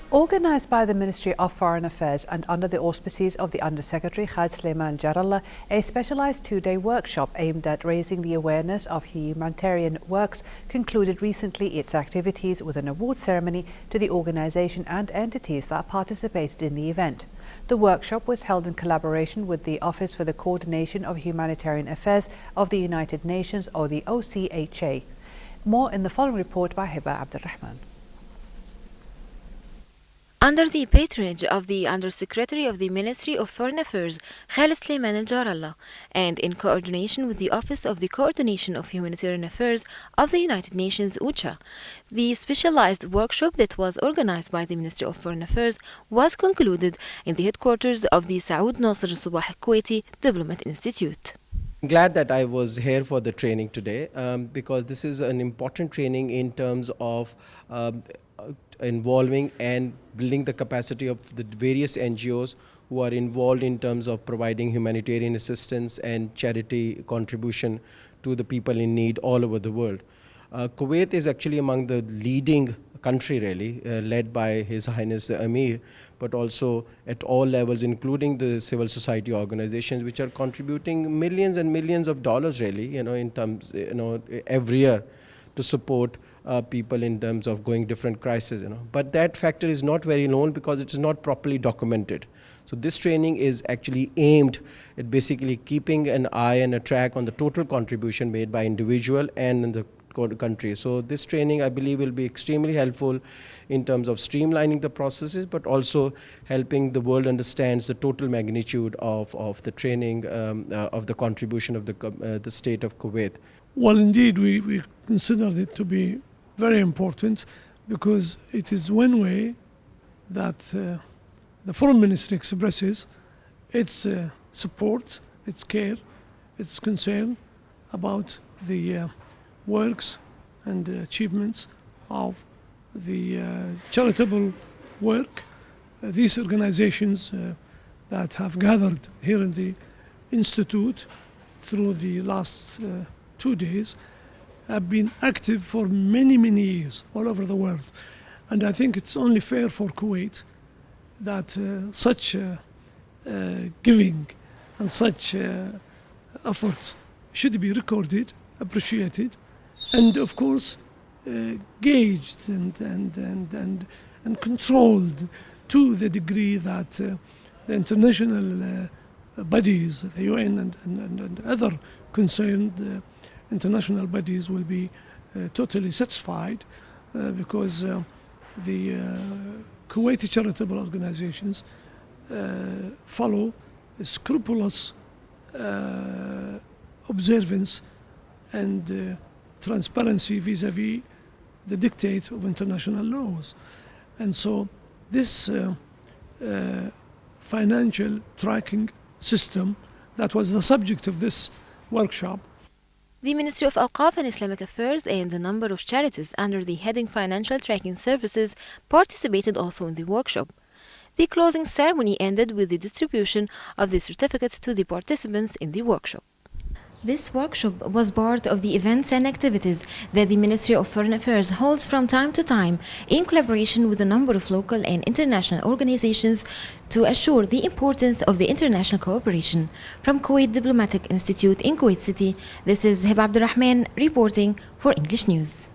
Organised by the Ministry of Foreign Affairs and under the auspices of the Under-Secretary Khalid Suleiman Jarallah, a specialised two-day workshop aimed at raising the awareness of humanitarian works concluded recently its activities with an award ceremony to the organisation and entities that participated in the event. The workshop was held in collaboration with the Office for the Coordination of Humanitarian Affairs of the United Nations, or the OCHA. More in the following report by Hiba Abdulrahman. Under the patronage of the Under-Secretary of the Ministry of Foreign Affairs, Khalid Suleiman Jarallah, and in coordination with the Office of the Coordination of Humanitarian Affairs of the United Nations, OCHA, the specialized workshop that was organized by the Ministry of Foreign Affairs was concluded in the headquarters of the Saud Nasser Sabah Kuwaiti Diplomat Institute. I'm glad that I was here for the training today because this is an important training in terms of involving and building the capacity of the various NGOs who are involved in terms of providing humanitarian assistance and charity contribution to the people in need all over the world. Kuwait is actually among the leading country really, led by His Highness the Amir, but also at all levels, including the civil society organizations, which are contributing millions and millions of dollars really, in terms, every year to support people in terms of going different crises, But that factor is not very known because it is not properly documented. So this training is actually aimed at basically keeping an eye and a track on the total contribution made by individual and in the country. So this training, I believe, will be extremely helpful in terms of streamlining the processes, but also helping the world understand the total magnitude of the training, of the contribution of the state of Kuwait. Well, indeed, we considered it to be very important because it is one way that the Foreign Ministry expresses its support, its care, its concern about the works and achievements of the charitable work. These organizations that have gathered here in the Institute through the last 2 days have been active for many years all over the world. And I think it's only fair for Kuwait that such giving and such efforts should be recorded, appreciated, and of course gauged and controlled to the degree that the international bodies, the UN and other concerned international bodies will be totally satisfied because the Kuwaiti charitable organizations follow a scrupulous observance and transparency vis-à-vis the dictates of international laws. And so this financial tracking system that was the subject of this workshop. The Ministry of Awqaf and Islamic Affairs and a number of charities under the heading Financial Tracking Services participated also in the workshop. The closing ceremony ended with the distribution of the certificates to the participants in the workshop. This workshop was part of the events and activities that the Ministry of Foreign Affairs holds from time to time in collaboration with a number of local and international organizations to assure the importance of the international cooperation. From Kuwait Diplomatic Institute in Kuwait City, this is Hiba Abdulrahman reporting for English News.